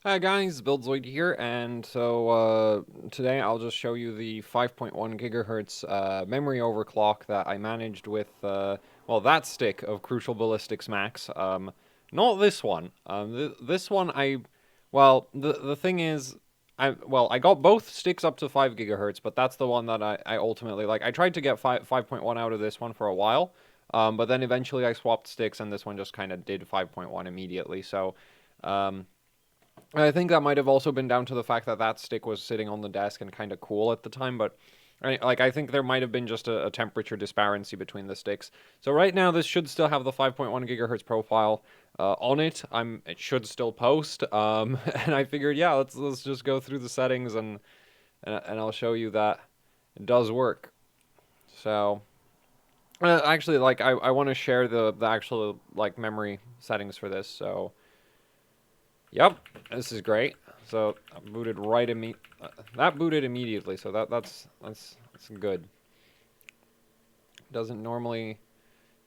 Hi guys, BuildZoid here, and so today I'll just show you the 5.1 gigahertz memory overclock that I managed with, well, that stick of Crucial Ballistix Max. Not this one. This one well, the thing is, I got both sticks up to 5 gigahertz, but that's the one that I ultimately, like, I tried to get 5.1 out of this one for a while, but then eventually I swapped sticks, and this one just kind of did 5.1 immediately, so, I think that might have also been down to the fact that that stick was sitting on the desk and kind of cool at the time, but I think there might have been just a temperature disparity between the sticks. So right now this should still have the 5.1 gigahertz profile on it. It should still post, and I figured, yeah, let's just go through the settings and I'll show you that it does work. So actually, like I want to share the actual like memory settings for this. So yep, this is great. So I booted that booted immediately. So that's good. Doesn't normally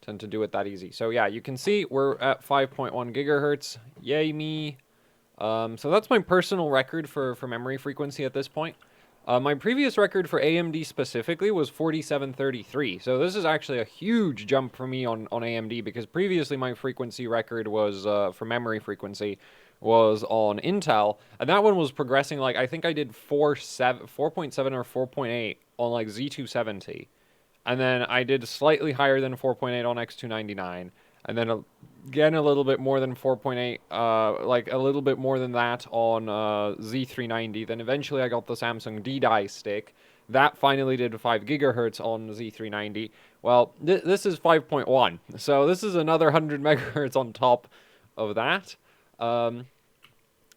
tend to do it that easy. So yeah, you can see we're at 5.1 gigahertz. Yay me. So that's my personal record for memory frequency at this point. My previous record for AMD specifically was 4733. So this is actually a huge jump for me on AMD because previously my frequency record was, for memory frequency, was on Intel. And that one was progressing, like, I think I did 4.7 or 4.8 on, like, Z270. And then I did slightly higher than 4.8 on X299. And then again a little bit more than 4.8, like a little bit more than that on Z390. Then eventually I got the Samsung D-Die stick. That finally did 5 gigahertz on Z390. Well, this is 5.1. So this is another 100 megahertz on top of that.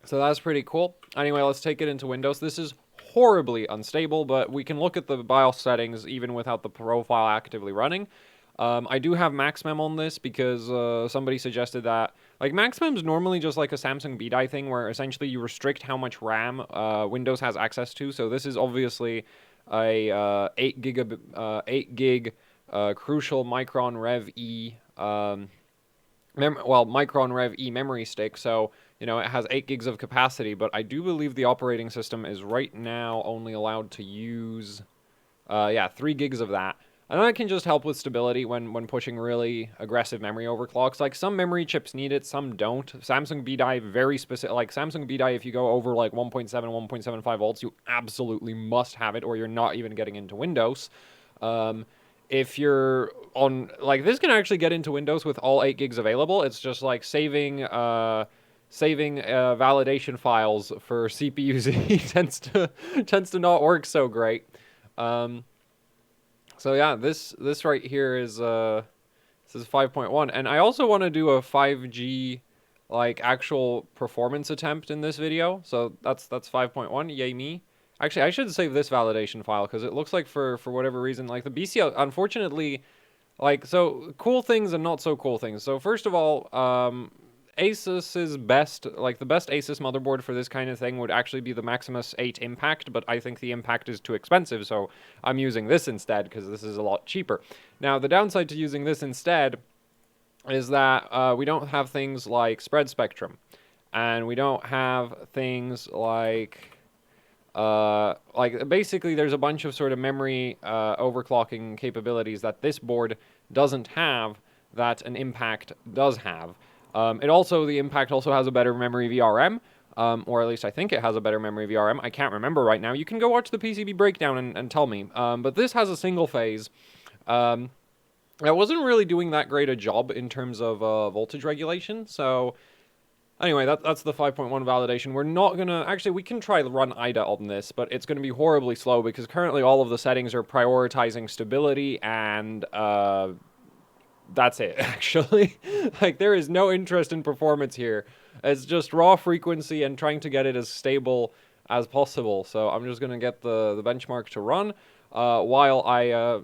So that's pretty cool. Anyway, let's take it into Windows. This is horribly unstable, but we can look at the BIOS settings even without the profile actively running. I do have MaxMem on this because somebody suggested that. Like, MaxMem's normally just like a Samsung BDI thing where essentially you restrict how much RAM Windows has access to. So this is obviously a 8 gig Crucial Micron Rev E Micron Rev E memory stick, so, you know, it has 8 gigs of capacity, but I do believe the operating system is right now only allowed to use, 3 gigs of that. And that can just help with stability when pushing really aggressive memory overclocks. Like, some memory chips need it, some don't. Samsung BDI, very specific, like, Samsung BDI, if you go over, like, 1.7, 1.75 volts, you absolutely must have it, or you're not even getting into Windows. If you're on, like, this can actually get into Windows with all 8 gigs available. It's just like saving validation files for CPU Z tends to not work so great. So yeah, this right here is this is 5.1, and I also want to do a 5G like actual performance attempt in this video. So that's 5.1. Yay me. Actually, I should save this validation file because it looks like for whatever reason, like the BCL, unfortunately, like, so cool things and not so cool things. So first of all, ASUS's best, like the best ASUS motherboard for this kind of thing would actually be the Maximus 8 Impact, but I think the Impact is too expensive, so I'm using this instead because this is a lot cheaper. Now, the downside to using this instead is that we don't have things like spread spectrum, and we don't have things like basically there's a bunch of sort of memory overclocking capabilities that this board doesn't have that an Impact does have. The Impact also has a better memory VRM, or at least I think it has a better memory VRM. I can't remember right now. You can go watch the PCB breakdown and tell me. But this has a single phase. That wasn't really doing that great a job in terms of voltage regulation, so anyway, that's the 5.1 validation. We're not gonna, actually, we can try to run IDA on this, but it's gonna be horribly slow because currently all of the settings are prioritizing stability and, that's it, actually. Like, there is no interest in performance here. It's just raw frequency and trying to get it as stable as possible. So I'm just gonna get the benchmark to run, while I,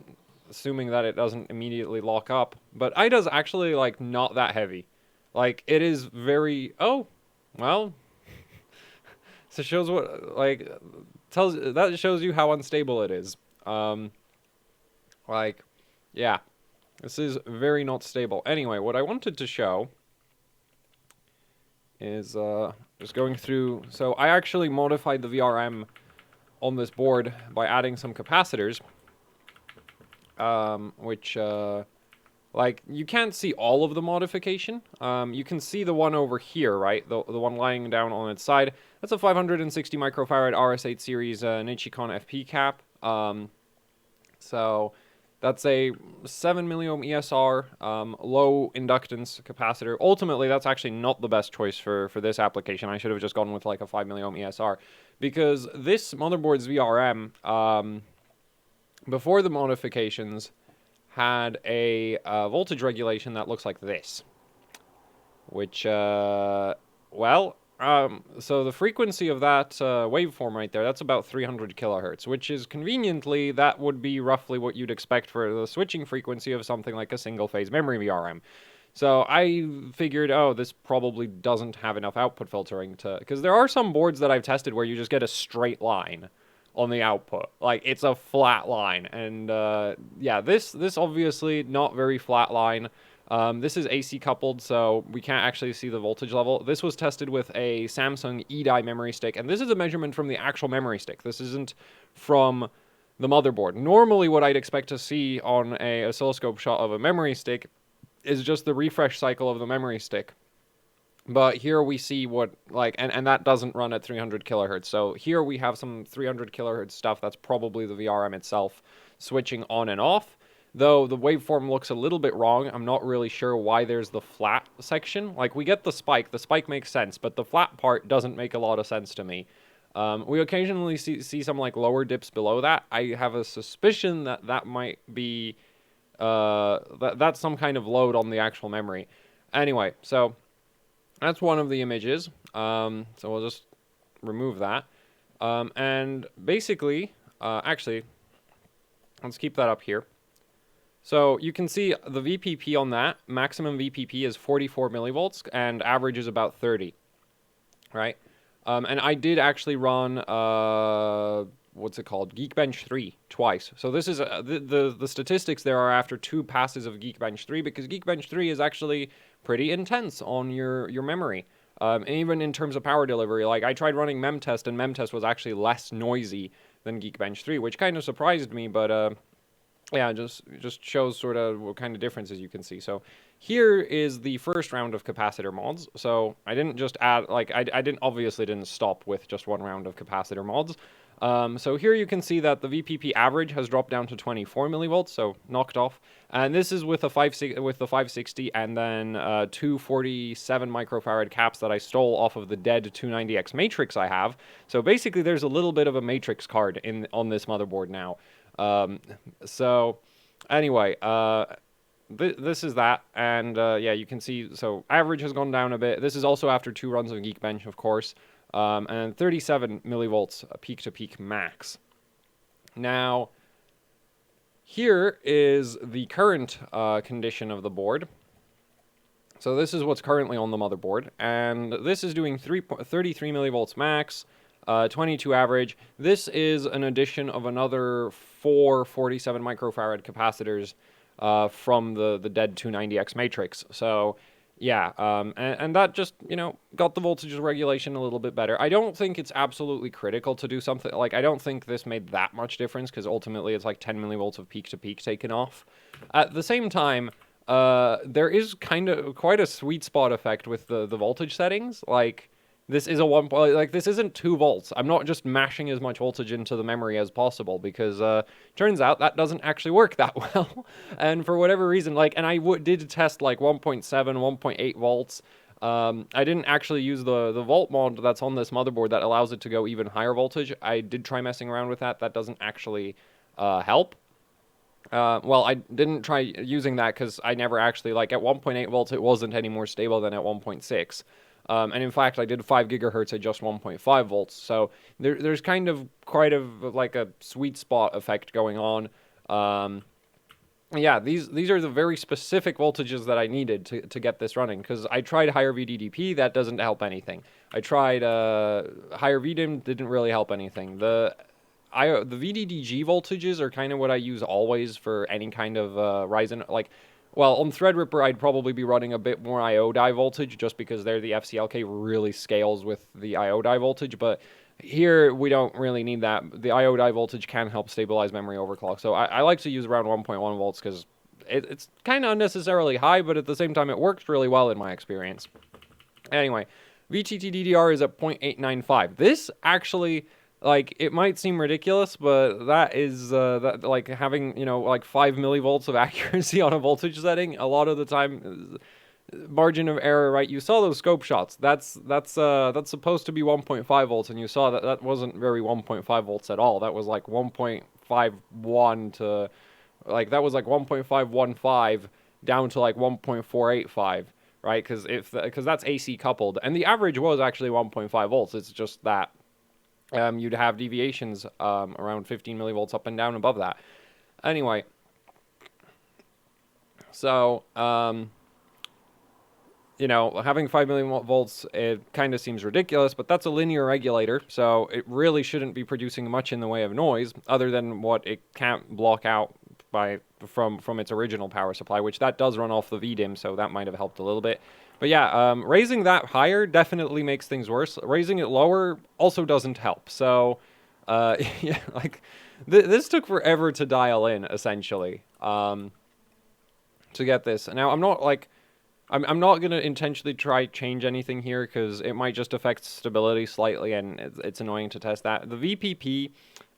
assuming that it doesn't immediately lock up. But IDA's actually, like, not that heavy. Like, it is very... Oh, well... So it shows what, like... That shows you how unstable it is. Like, yeah. This is very not stable. Anyway, what I wanted to show is, just going through. So I actually modified the VRM on this board by adding some capacitors, which, like, you can't see all of the modification. You can see the one over here, right? The one lying down on its side. That's a 560 microfarad RS8 series Nichicon FP cap. So that's a 7 milliohm ESR, low inductance capacitor. Ultimately, that's actually not the best choice for this application. I should have just gone with like a 5 milliohm ESR, because this motherboard's VRM, before the modifications, had a voltage regulation that looks like this, which, well, so the frequency of that waveform right there, that's about 300 kilohertz, which is conveniently, that would be roughly what you'd expect for the switching frequency of something like a single-phase memory VRM. So I figured, oh, this probably doesn't have enough output filtering to... Because there are some boards that I've tested where you just get a straight line on the output. Like, it's a flat line. And, yeah, this obviously not very flat line. This is AC coupled, so we can't actually see the voltage level. This was tested with a Samsung eDie memory stick, and this is a measurement from the actual memory stick. This isn't from the motherboard. Normally, what I'd expect to see on a oscilloscope shot of a memory stick is just the refresh cycle of the memory stick. But here we see what, like, and that doesn't run at 300 kilohertz. So here we have some 300 kilohertz stuff. That's probably the VRM itself switching on and off. Though the waveform looks a little bit wrong. I'm not really sure why there's the flat section. Like, we get the spike. The spike makes sense, but the flat part doesn't make a lot of sense to me. We occasionally see some, like, lower dips below that. I have a suspicion that that might be, that's some kind of load on the actual memory. Anyway, so that's one of the images. So we'll just remove that. And basically, actually, let's keep that up here. So you can see the VPP on that, maximum VPP is 44 millivolts, and average is about 30, right? And I did actually run, what's it called, Geekbench 3 twice. So this is, the statistics there are after 2 passes of Geekbench 3, because Geekbench 3 is actually pretty intense on your memory. And even in terms of power delivery, like, I tried running memtest, and memtest was actually less noisy than Geekbench 3, which kind of surprised me, but, yeah, just shows sort of what kind of differences you can see. So here is the first round of capacitor mods. So I didn't just add, like, I obviously didn't stop with just one round of capacitor mods. So here you can see that the VPP average has dropped down to 24 millivolts, so knocked off. And this is with the 560 and then 247 microfarad caps that I stole off of the dead 290X matrix I have. So basically there's a little bit of a matrix card on this motherboard now. So anyway, this is that, and yeah, you can see, so average has gone down a bit. This is also after 2 runs of Geekbench, of course, and 37 millivolts peak-to-peak max. Now, here is the current condition of the board. So this is what's currently on the motherboard, and this is doing 33 millivolts max, 22 average. This is an addition of another 4 47 microfarad capacitors from the dead 290X matrix. So yeah, and that just, you know, got the voltage regulation a little bit better. I don't think it's absolutely critical to do something, like, I don't think this made that much difference, because ultimately it's like 10 millivolts of peak to peak taken off. At the same time, there is kind of quite a sweet spot effect with the voltage settings. Like, this is this isn't 2 volts. I'm not just mashing as much voltage into the memory as possible, because turns out that doesn't actually work that well. And for whatever reason, like, and I did test like 1.7, 1.8 volts. I didn't actually use the volt mod that's on this motherboard that allows it to go even higher voltage. I did try messing around with that. That doesn't actually help. Well, I didn't try using that because I never actually, like, at 1.8 volts, it wasn't any more stable than at 1.6. And in fact, I did 5 gigahertz at just 1.5 volts. So there's kind of quite like a sweet spot effect going on. Yeah, these are the very specific voltages that I needed to get this running, because I tried higher VDDP, that doesn't help anything. I tried higher VDIM, didn't really help anything. The VDDG voltages are kind of what I use always for any kind of Ryzen. Like, well, on Threadripper, I'd probably be running a bit more I/O die voltage, just because there the FCLK really scales with the I/O die voltage, but here we don't really need that. The I/O die voltage can help stabilize memory overclock, so I like to use around 1.1 volts, because it's kind of unnecessarily high, but at the same time, it works really well in my experience. Anyway, VTT DDR is at 0.895. This actually, like, it might seem ridiculous, but that is, that, like, having, you know, like 5 millivolts of accuracy on a voltage setting, a lot of the time, margin of error, right? You saw those scope shots. That's supposed to be 1.5 volts, and you saw that that wasn't very 1.5 volts at all. That was like 1.51 to, like, that was like 1.515 down to like 1.485. Right, because that's AC coupled, and the average was actually 1.5 volts. It's just that you'd have deviations around 15 millivolts up and down above that. Anyway, so you know, having 5 millivolts, it kind of seems ridiculous, but that's a linear regulator, so it really shouldn't be producing much in the way of noise, other than what it can't block out from its original power supply, which that does run off the VDIMM, so that might have helped a little bit. But yeah, raising that higher definitely makes things worse. Raising it lower also doesn't help. So, yeah, like, this took forever to dial in, essentially, to get this. Now, I'm not, like, I'm not going to intentionally try change anything here, because it might just affect stability slightly, and it's annoying to test that. The VPP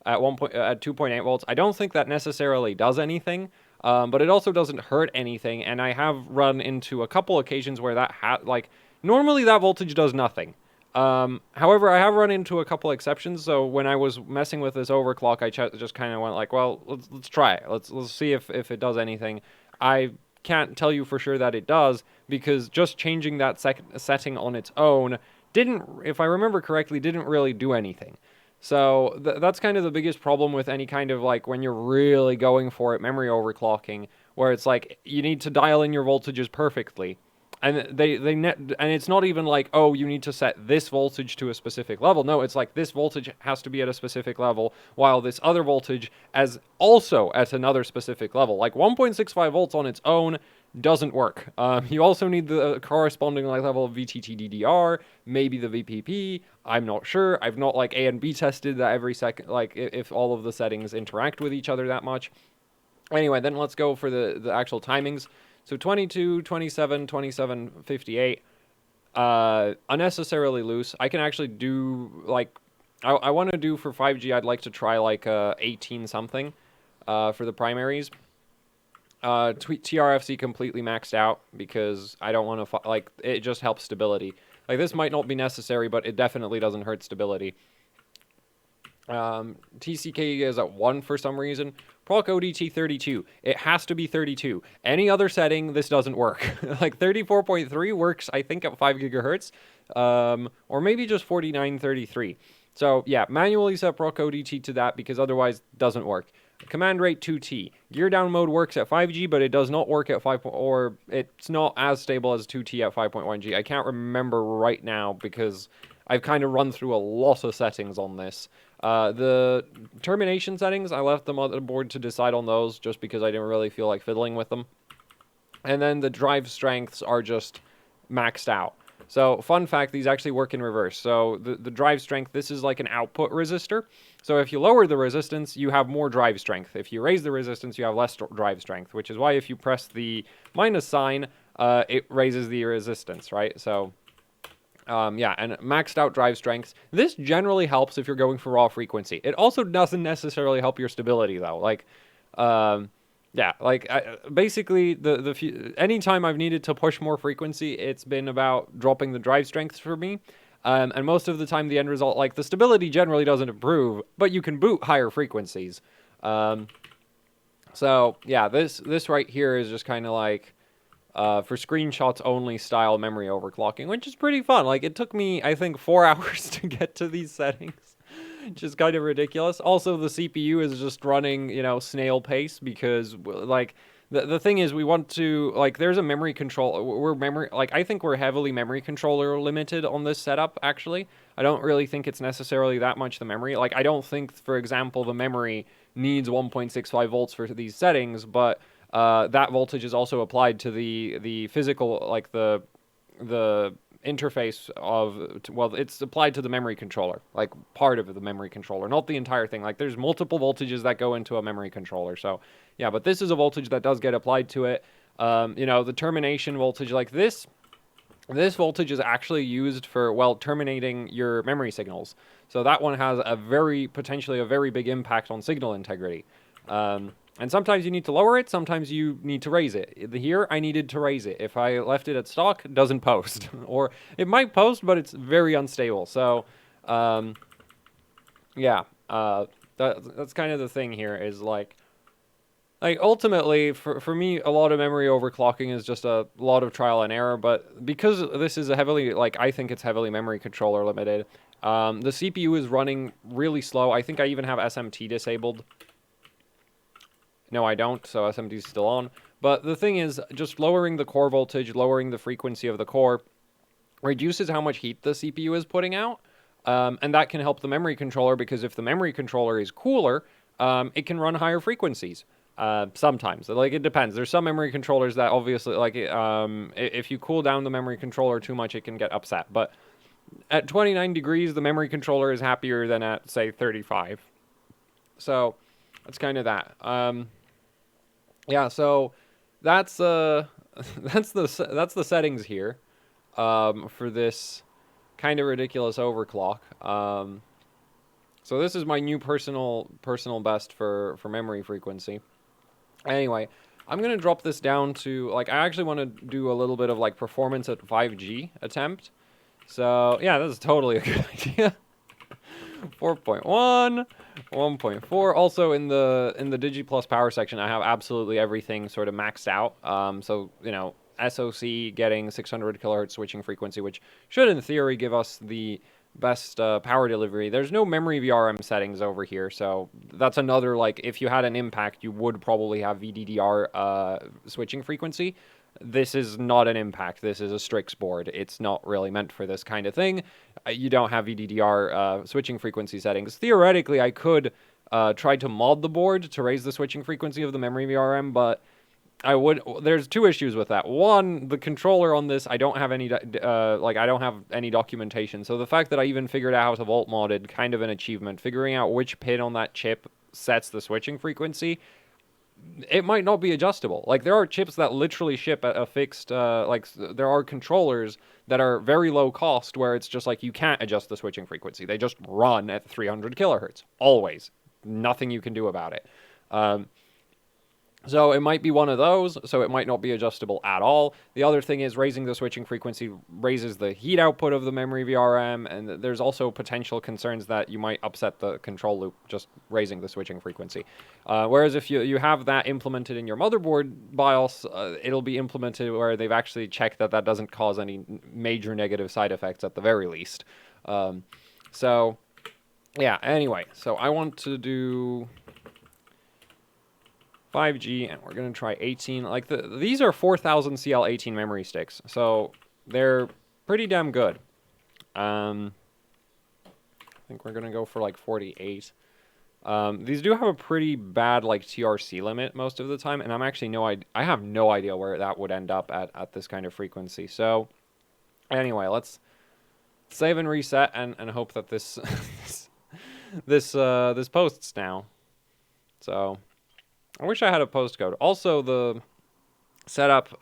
at 2.8 volts, I don't think that necessarily does anything, but it also doesn't hurt anything, and I have run into a couple occasions where that like, normally that voltage does nothing. However, I have run into a couple exceptions, so when I was messing with this overclock, I just kind of went like, well, let's try it. Let's see if it does anything. I can't tell you for sure that it does, because just changing that setting on its own didn't, if I remember correctly, didn't really do anything. So that's kind of the biggest problem with any kind of, like, when you're really going for it, memory overclocking, where it's like you need to dial in your voltages perfectly, and and it's not even like, oh, you need to set this voltage to a specific level. No, it's like this voltage has to be at a specific level, while this other voltage is also at another specific level. Like 1.65 volts on its own doesn't work. You also need the corresponding level of VTT DDR, maybe the VPP. I'm not sure. I've not, like, A and B tested that every second, like, if all of the settings interact with each other that much. Anyway, then let's go for the actual timings. So 22, 27, 27, 58, unnecessarily loose. I can actually do, like, I want to do for 5G, I'd like to try, like, 18 something for the primaries. TRFC completely maxed out, because I don't want to, like, it just helps stability. Like, this might not be necessary, but it definitely doesn't hurt stability. TCK is at 1 for some reason. Proc ODT 32. It has to be 32. Any other setting, this doesn't work. Like, 34.3 works, I think, at 5 gigahertz. Or maybe just 49.33. So, yeah, manually set Proc ODT to that, because otherwise it doesn't work. Command rate 2T. Gear down mode works at 5G, but it does not work at 5. Or it's not as stable as 2T at 5.1G. I can't remember right now, because I've kind of run through a lot of settings on this. The termination settings, I left the motherboard to decide on those, just because I didn't really feel like fiddling with them. And then the drive strengths are just maxed out. So, fun fact, these actually work in reverse. So, the drive strength, this is like an output resistor. So, if you lower the resistance, you have more drive strength. If you raise the resistance, you have less drive strength, which is why if you press the minus sign, it raises the resistance, right? So, yeah, and maxed out drive strengths. This generally helps if you're going for raw frequency. It also doesn't necessarily help your stability, though. Like, yeah, like, basically, anytime I've needed to push more frequency, it's been about dropping the drive strengths for me. And most of the time, the end result, like, the stability generally doesn't improve, but you can boot higher frequencies. So, yeah, this right here is just kind of like, for screenshots only style memory overclocking, which is pretty fun. Like, it took me, I think, 4 hours to get to these settings. Which is kind of ridiculous. Also, the CPU is just running, you know, snail pace, because, like, the thing is, we want to, like, there's a memory control, I think we're heavily memory controller limited on this setup, actually. I don't really think it's necessarily that much the memory. Like, I don't think, for example, the memory needs 1.65 volts for these settings, but that voltage is also applied to the physical, like the interface of, well, it's applied to the memory controller, like part of the memory controller, not the entire thing. Like there's multiple voltages that go into a memory controller. So yeah, but this is a voltage that does get applied to it. You know, the termination voltage, like this voltage is actually used for, well, terminating your memory signals. So that one has a potentially a very big impact on signal integrity. And sometimes you need to lower it, sometimes you need to raise it. Here, I needed to raise it. If I left it at stock, it doesn't post. Or it might post, but it's very unstable. So, yeah, that's kind of the thing here, is like ultimately, for me, a lot of memory overclocking is just a lot of trial and error, but because this is a heavily, like, I think it's heavily memory controller limited, the CPU is running really slow. I think I even have SMT disabled. No, I don't, so SMT is still on. But the thing is, just lowering the core voltage, lowering the frequency of the core, reduces how much heat the CPU is putting out, and that can help the memory controller, because if the memory controller is cooler, it can run higher frequencies. Sometimes, like, it depends. There's some memory controllers that obviously, like, if you cool down the memory controller too much, it can get upset. But at 29 degrees, the memory controller is happier than at, say, 35. So that's kind of that. Yeah, so that's that's the settings here for this kind of ridiculous overclock. So this is my new personal best for memory frequency. Anyway, I'm gonna drop this down to, like, I actually want to do a little bit of like performance at 5G attempt. So yeah, this is totally a good idea. 4.1, 1.4. Also in the DigiPlus power section, I have absolutely everything sort of maxed out. So, you know, SoC getting 600 kilohertz switching frequency, which should in theory give us the best power delivery. There's no memory VRM settings over here, so that's another, like, if you had an impact, you would probably have VDDR switching frequency. This is not an impact. This is a Strix board. It's not really meant for this kind of thing. You don't have VDDR switching frequency settings. Theoretically, I could try to mod the board to raise the switching frequency of the memory VRM, but there's two issues with that. One, the controller on this, I don't have any, I don't have any documentation. So the fact that I even figured out how to volt mod it, kind of an achievement. Figuring out which pin on that chip sets the switching frequency, it might not be adjustable. Like, there are chips that literally ship at a fixed, there are controllers that are very low cost where it's just like, you can't adjust the switching frequency. They just run at 300 kilohertz, always. Nothing you can do about it. So it might be one of those, so it might not be adjustable at all. The other thing is, raising the switching frequency raises the heat output of the memory VRM, and there's also potential concerns that you might upset the control loop just raising the switching frequency. Whereas if you have that implemented in your motherboard BIOS, it'll be implemented where they've actually checked that that doesn't cause any major negative side effects at the very least. So, yeah, anyway, so I want to do 5G, and we're going to try 18. Like, these are 4000 CL18 memory sticks, so they're pretty damn good. I think we're going to go for like 48. These do have a pretty bad, like, TRC limit most of the time, and I have no idea where that would end up at this kind of frequency. So anyway, let's save and reset and hope that this this posts now. So I wish I had a postcode. Also, the setup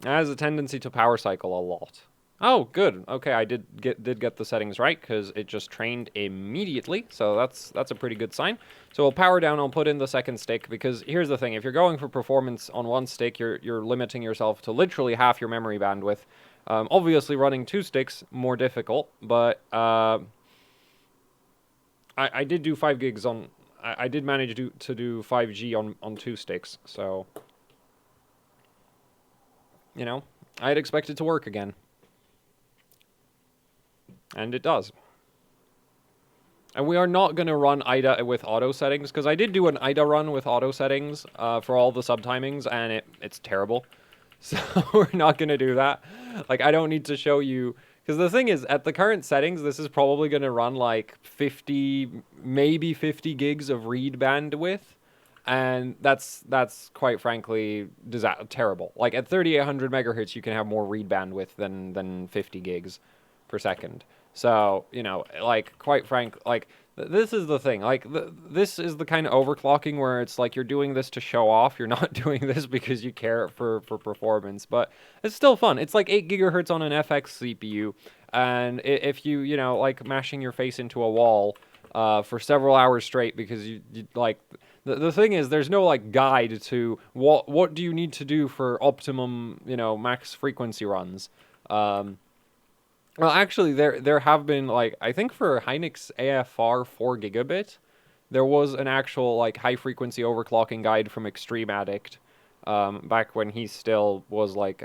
has a tendency to power cycle a lot. Oh, good. Okay, I did get the settings right, because it just trained immediately. So that's a pretty good sign. So we'll power down. I'll put in the second stick, because here's the thing: if you're going for performance on one stick, you're limiting yourself to literally half your memory bandwidth. Obviously, running two sticks more difficult, but I did do 5 gigs on. I did manage to do 5G on 2 sticks, so, you know, I'd expect it to work again. And it does. And we are not going to run IDA with auto settings, because I did do an IDA run with auto settings for all the subtimings, and it's terrible. So we're not going to do that. Like, I don't need to show you. Because the thing is, at the current settings, this is probably going to run like 50, maybe 50 gigs of read bandwidth. And that's quite frankly terrible. Like at 3800 megahertz, you can have more read bandwidth than 50 gigs per second. So, you know, like quite frank, like this is the thing. Like this is the kind of overclocking where it's like you're doing this to show off. You're not doing this because you care for performance, but it's still fun. It's like 8 gigahertz on an FX CPU, and if you know, like mashing your face into a wall for several hours straight because you like the thing is there's no like guide to what do you need to do for optimum, you know, max frequency runs. Well, actually, there have been like I think for Hynix AFR 4 gigabit, there was an actual like high frequency overclocking guide from Extreme Addict, back when he still was like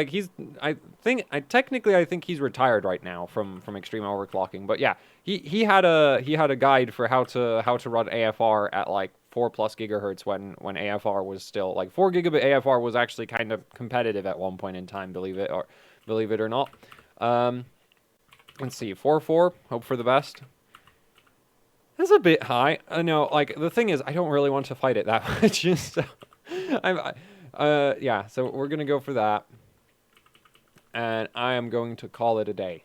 he's I think he's retired right now from extreme overclocking. But yeah, he had a guide for how to run AFR at like 4+ gigahertz when AFR was still like 4 gigabit AFR was actually kind of competitive at one point in time, believe it or not. Let's see, 4.4, hope for the best. That's a bit high. I know, like, the thing is, I don't really want to fight it that much, so yeah, so we're gonna go for that. And I am going to call it a day.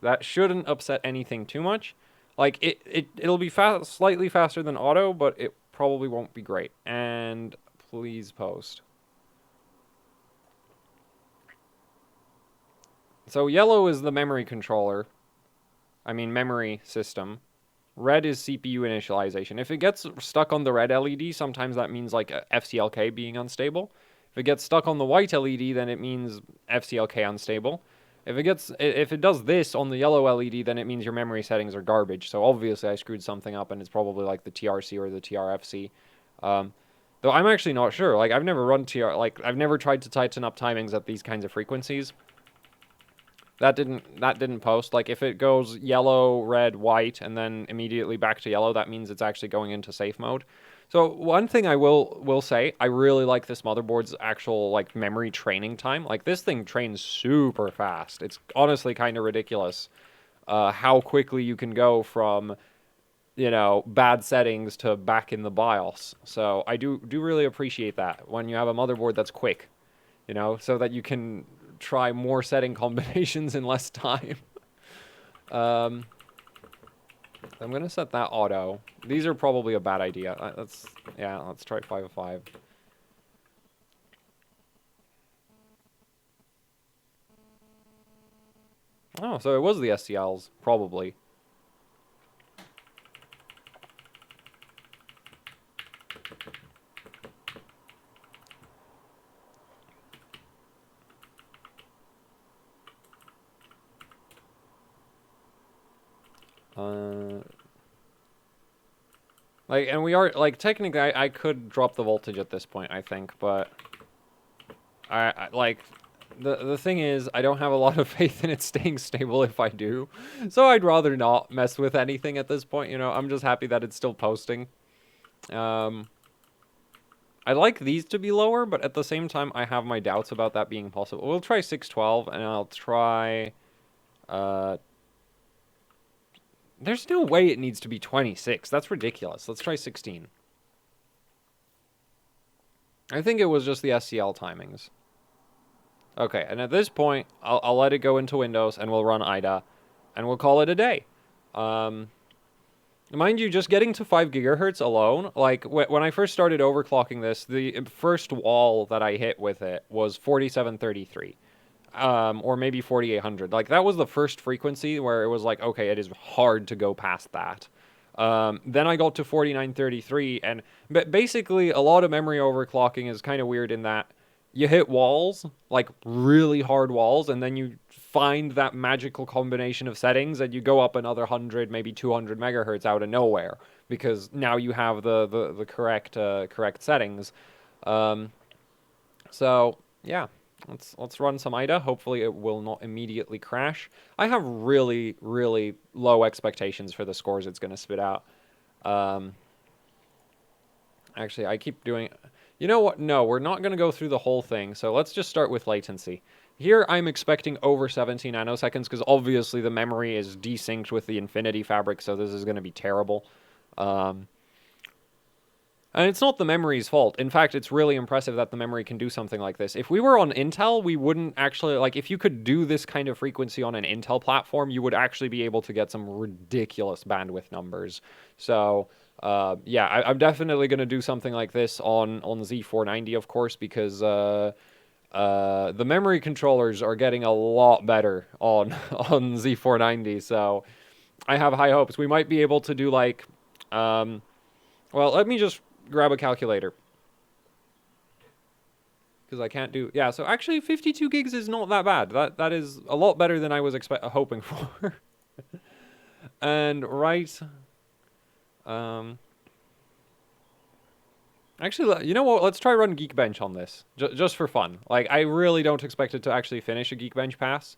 That shouldn't upset anything too much. Like, it'll be slightly faster than auto, but it probably won't be great. And please post. So yellow is the memory controller. I mean, memory system. Red is CPU initialization. If it gets stuck on the red LED, sometimes that means like FCLK being unstable. If it gets stuck on the white LED, then it means FCLK unstable. If it does this on the yellow LED, then it means your memory settings are garbage. So obviously I screwed something up, and it's probably like the TRC or the TRFC. Though I'm actually not sure. Like I've never tried to tighten up timings at these kinds of frequencies. That didn't post. Like if it goes yellow, red, white, and then immediately back to yellow, that means it's actually going into safe mode. So one thing I will say, I really like this motherboard's actual like memory training time. Like this thing trains super fast. It's honestly kind of ridiculous how quickly you can go from, you know, bad settings to back in the BIOS. So I do really appreciate that when you have a motherboard that's quick, you know, so that you can try more setting combinations in less time. I'm gonna set that auto. These are probably a bad idea. Let's try 505. Oh, so it was the SCLs, probably. Like, and we are, like, technically, I could drop the voltage at this point, I think, but like, the thing is, I don't have a lot of faith in it staying stable if I do, so I'd rather not mess with anything at this point, you know. I'm just happy that it's still posting. I'd like these to be lower, but at the same time, I have my doubts about that being possible. We'll try 612, and I'll try, there's no way it needs to be 26. That's ridiculous. Let's try 16. I think it was just the SCL timings. Okay, and at this point, I'll let it go into Windows, and we'll run IDA, and we'll call it a day. Mind you, just getting to 5 gigahertz alone, like, when I first started overclocking this, the first wall that I hit with it was 4733. Or maybe 4800. Like, that was the first frequency where it was like, okay, it is hard to go past that. Then I got to 4933, and basically a lot of memory overclocking is kind of weird in that you hit walls, like really hard walls, and then you find that magical combination of settings, and you go up another 100, maybe 200 megahertz out of nowhere, because now you have the correct settings. So, yeah. Let's run some IDA. Hopefully it will not immediately crash. I have really, really low expectations for the scores it's going to spit out. Actually, I keep doing... You know what? No, we're not going to go through the whole thing, so let's just start with latency. Here, I'm expecting over 17 nanoseconds, because obviously the memory is desynced with the Infinity fabric, so this is going to be terrible. And it's not the memory's fault. In fact, it's really impressive that the memory can do something like this. If we were on Intel, we wouldn't actually, like, if you could do this kind of frequency on an Intel platform, you would actually be able to get some ridiculous bandwidth numbers. So, yeah, I'm definitely going to do something like this on Z490, of course, because the memory controllers are getting a lot better on Z490. So, I have high hopes. We might be able to do, like, well, let me just grab a calculator. Because I can't do... Yeah, so actually 52 gigs is not that bad. That is a lot better than I was hoping for. And right... Actually, you know what? Let's try run Geekbench on this. Just for fun. Like, I really don't expect it to actually finish a Geekbench pass.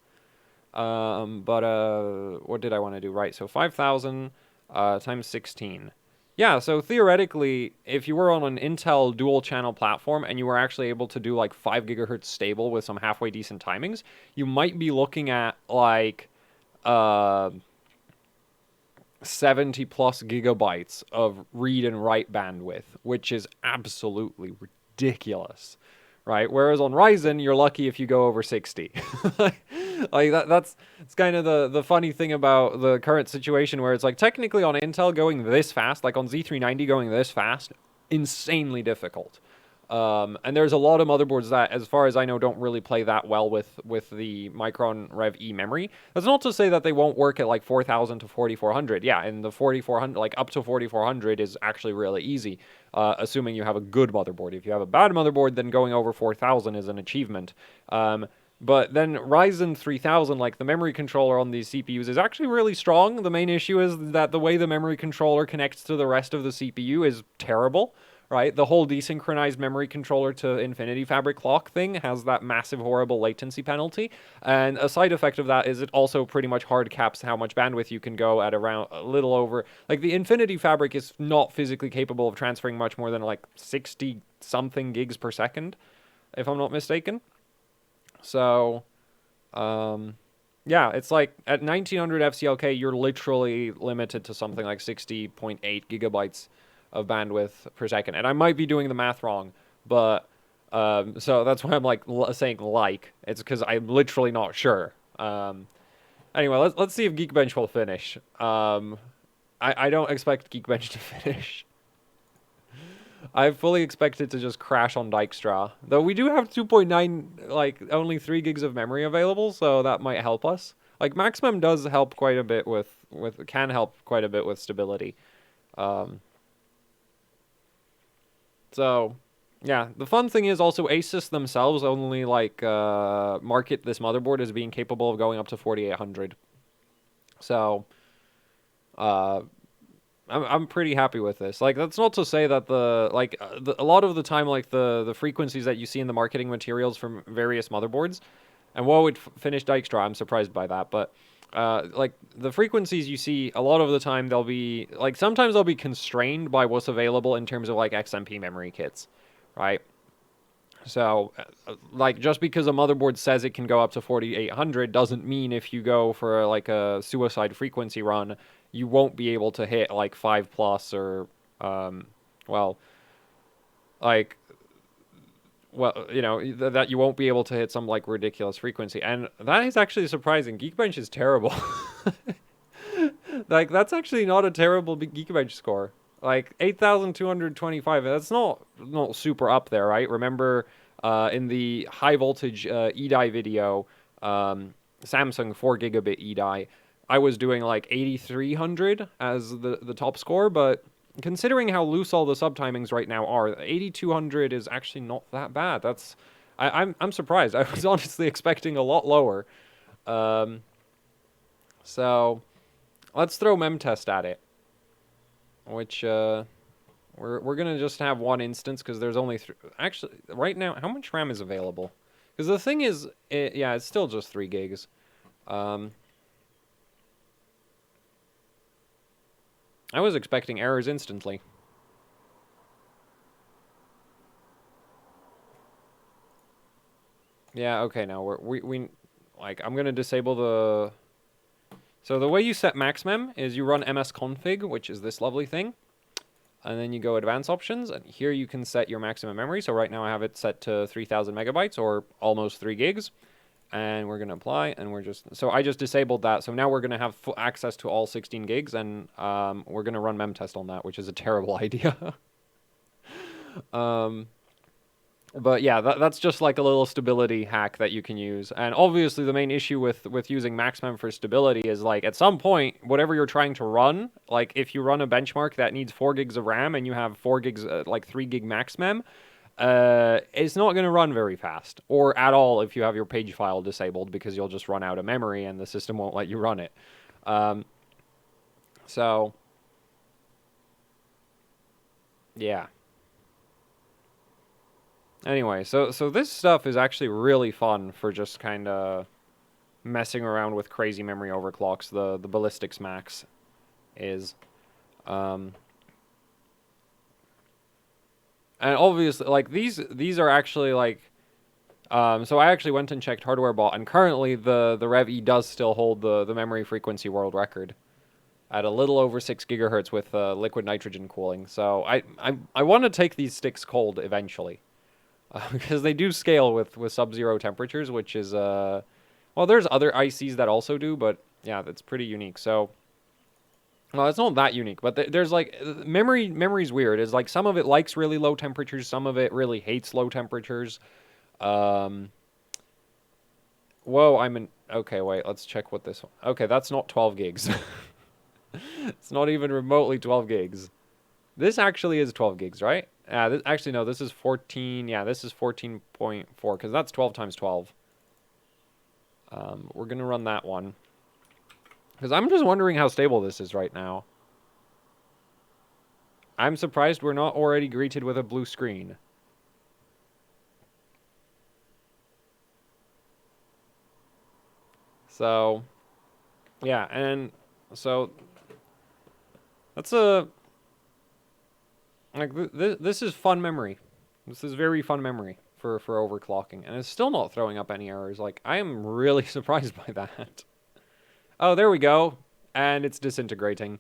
But what did I want to do? Right, so 5,000 times 16. Yeah, so theoretically, if you were on an Intel dual-channel platform and you were actually able to do like 5 gigahertz stable with some halfway decent timings, you might be looking at like 70 plus gigabytes of read and write bandwidth, which is absolutely ridiculous, right? Whereas on Ryzen, you're lucky if you go over 60. Like that's kind of the funny thing about the current situation, where it's like technically on Intel going this fast, like on Z390 going this fast, insanely difficult. And there's a lot of motherboards that, as far as I know, don't really play that well with the Micron Rev E memory. That's not to say that they won't work at like 4,000 to 4,400. Yeah, and the 4,400, like up to 4,400 is actually really easy, assuming you have a good motherboard. If you have a bad motherboard, then going over 4,000 is an achievement. But then Ryzen 3000, like the memory controller on these CPUs, is actually really strong. The main issue is that the way the memory controller connects to the rest of the CPU is terrible, right? The whole desynchronized memory controller to Infinity Fabric clock thing has that massive, horrible latency penalty. And a side effect of that is it also pretty much hard caps how much bandwidth you can go at around a little over... Like, the Infinity Fabric is not physically capable of transferring much more than, like, 60-something gigs per second, if I'm not mistaken. So, yeah, it's like at 1900 FCLK, you're literally limited to something like 60.8 gigabytes of bandwidth per second. And I might be doing the math wrong, but, so that's why I'm like saying like, it's because I'm literally not sure. Anyway, let's see if Geekbench will finish. I don't expect Geekbench to finish. I fully expect it to just crash on Dijkstra. Though we do have 2.9, like, only 3 gigs of memory available, so that might help us. Like, Maximum does help quite a bit can help quite a bit with stability. So, yeah, the fun thing is also ASUS themselves only, like, market this motherboard as being capable of going up to 4800. So, I'm pretty happy with this. Like, that's not to say that a lot of the time, like, the frequencies that you see in the marketing materials from various motherboards, and whoa, it finished Dijkstra, I'm surprised by that, but, like, the frequencies you see, a lot of the time, they'll be, like, sometimes they'll be constrained by what's available in terms of, like, XMP memory kits, right? So, like, just because a motherboard says it can go up to 4800 doesn't mean if you go for, like, a suicide frequency run, you won't be able to hit, like, 5 plus or, well, like, well, you know, that you won't be able to hit some, like, ridiculous frequency. And that is actually surprising. Geekbench is terrible. Like, that's actually not a terrible Geekbench score. Like, 8,225, that's not super up there, right? Remember, in the high voltage EDI video, Samsung 4 gigabit EDI, I was doing like 8,300 as the top score, but considering how loose all the subtimings right now are, 8,200 is actually not that bad. I'm surprised. I was honestly expecting a lot lower. So let's throw memtest at it, which we're gonna just have one instance because there's only actually right now. How much RAM is available? Because the thing is, yeah, it's still just 3 gigs. I was expecting errors instantly. Yeah, okay, now we like, I'm gonna disable the... So the way you set maxmem is you run msconfig, which is this lovely thing. And then you go advanced options, and here you can set your maximum memory. So right now I have it set to 3,000 megabytes, or almost 3 gigs. And we're going to apply, and so I just disabled that. So now we're going to have full access to all 16 gigs, and we're going to run memtest on that, which is a terrible idea. But yeah, that's just like a little stability hack that you can use. And obviously the main issue with using maxmem for stability is, like, at some point, whatever you're trying to run, like if you run a benchmark that needs 4 gigs of RAM and you have 4 gigs, like 3 gig maxmem, it's not going to run very fast, or at all if you have your page file disabled, because you'll just run out of memory and the system won't let you run it. So yeah. Anyway, so this stuff is actually really fun for just kind of messing around with crazy memory overclocks. The Ballistix Max is, and obviously, like, these are actually, like, so I actually went and checked HardwareBot, and currently the Rev E does still hold the memory frequency world record at a little over 6 gigahertz with liquid nitrogen cooling. So I want to take these sticks cold eventually. Because they do scale with sub-zero temperatures, which is, well, there's other ICs that also do, but yeah, that's pretty unique. So, well, it's not that unique, but there's, like, memory's weird. It's like some of it likes really low temperatures, some of it really hates low temperatures. Whoa, okay, wait, let's check what this one. Okay, that's not 12 gigs. It's not even remotely 12 gigs. This actually is 12 gigs, right? Actually, no, this is 14. Yeah, this is 14.4, because that's 12 times 12. We're going to run that one, because I'm just wondering how stable this is right now. I'm surprised we're not already greeted with a blue screen. So, yeah, and so that's like, this is fun memory. This is very fun memory for overclocking, and it's still not throwing up any errors. Like, I am really surprised by that. Oh, there we go, and it's disintegrating.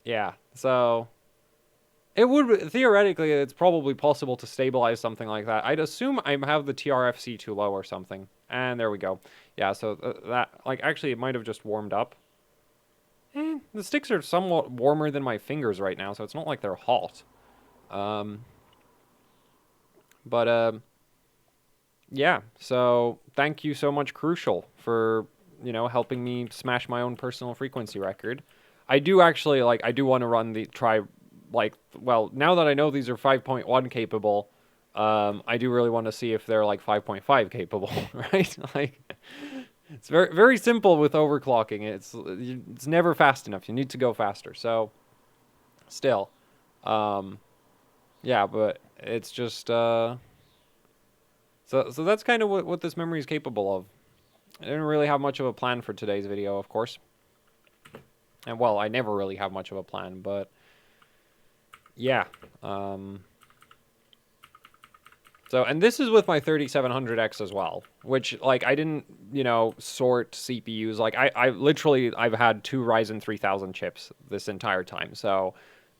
Yeah, so it would, theoretically, it's probably possible to stabilize something like that. I'd assume I have the TRFC too low or something. And there we go. Yeah, so that, like, actually, it might have just warmed up. The sticks are somewhat warmer than my fingers right now, so it's not like they're hot. Yeah, so thank you so much, Crucial, for, helping me smash my own personal frequency record. I do actually, like, I do want to well, now that I know these are 5.1 capable, I do really want to see if they're, like, 5.5 capable, right? Like, it's very, very simple with overclocking. It's never fast enough. You need to go faster. So, still, yeah, but it's just, so that's kind of what this memory is capable of. I didn't really have much of a plan for today's video, of course. And, well, I never really have much of a plan, but yeah. So, and this is with my 3700X as well, which, like, I didn't, sort CPUs. Like, I've had 2 Ryzen 3000 chips this entire time. So,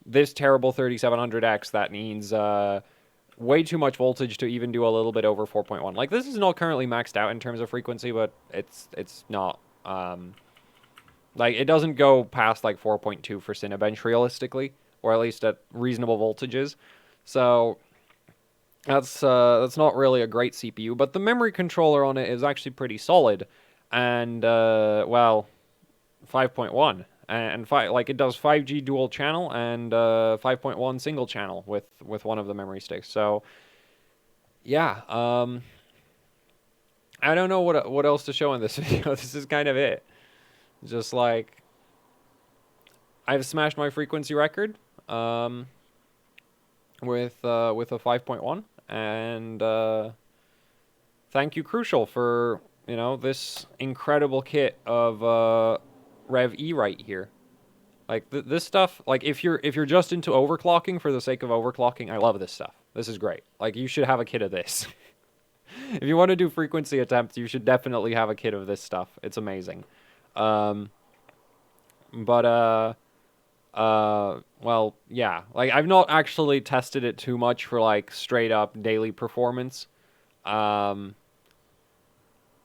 this terrible 3700X that needs way too much voltage to even do a little bit over 4.1. Like, this is not currently maxed out in terms of frequency, but it's not, like, it doesn't go past, like, 4.2 for Cinebench realistically, or at least at reasonable voltages. So that's not really a great CPU, but the memory controller on it is actually pretty solid, and well, 5.1, and it does 5G dual channel and 5.1 single channel with one of the memory sticks. So yeah, I don't know what else to show in this video. This is kind of it. Just, like, I've smashed my frequency record with a 5.1, and thank you, Crucial, for, this incredible kit of Rev E right here. Like, this stuff, like, if you're just into overclocking for the sake of overclocking, I love this stuff. This is great. Like, you should have a kit of this. If you want to do frequency attempts, you should definitely have a kit of this stuff. It's amazing. But well, yeah. Like, I've not actually tested it too much for, like, straight up daily performance. Um,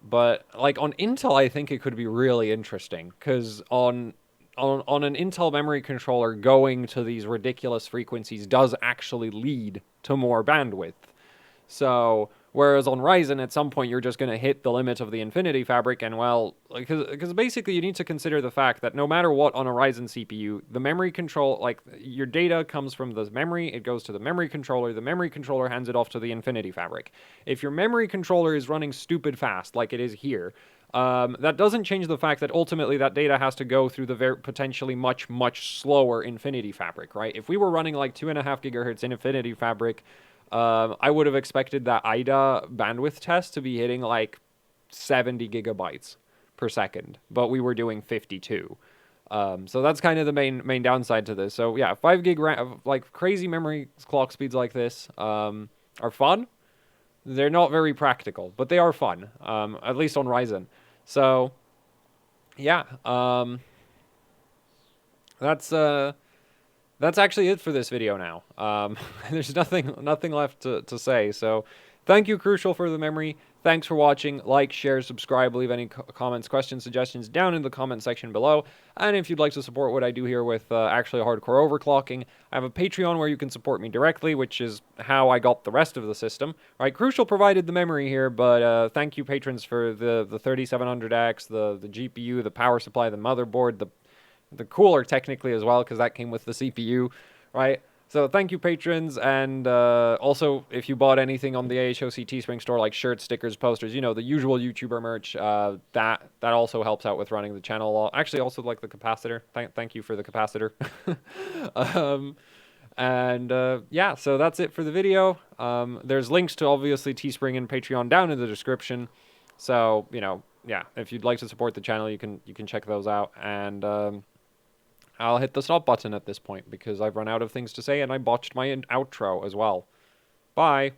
but, like, on Intel, I think it could be really interesting, because on an Intel memory controller, going to these ridiculous frequencies does actually lead to more bandwidth. So, whereas on Ryzen, at some point, you're just going to hit the limit of the Infinity Fabric, and well, because basically you need to consider the fact that no matter what on a Ryzen CPU, the memory control, like, your data comes from the memory, it goes to the memory controller hands it off to the Infinity Fabric. If your memory controller is running stupid fast, like it is here, that doesn't change the fact that ultimately that data has to go through the potentially much, much slower Infinity Fabric, right? If we were running like 2.5 gigahertz in Infinity Fabric, I would have expected that IDA bandwidth test to be hitting like 70 gigabytes per second, but we were doing 52. So that's kind of the main downside to this. So yeah, 5 gig RAM, like crazy memory clock speeds like this, are fun. They're not very practical, but they are fun, at least on Ryzen. So yeah, that's actually it for this video now. There's nothing left to say. So thank you, Crucial, for the memory. Thanks for watching. Like, share, subscribe, leave any comments, questions, suggestions down in the comment section below. And if you'd like to support what I do here with actually hardcore overclocking, I have a Patreon where you can support me directly, which is how I got the rest of the system. All right, Crucial provided the memory here, but thank you, patrons, for the 3700X, the GPU, the power supply, the motherboard, the cooler technically as well, because that came with the CPU, right? So thank you, patrons, and also if you bought anything on the ASUS Teespring store, like shirts, stickers, posters, you know, the usual YouTuber merch, that also helps out with running the channel a lot. Actually, also like the capacitor. Thank you for the capacitor. Yeah, so that's it for the video. There's links to obviously Teespring and Patreon down in the description. So, you know, yeah, if you'd like to support the channel, you can check those out. And I'll hit the stop button at this point because I've run out of things to say and I botched my outro as well. Bye.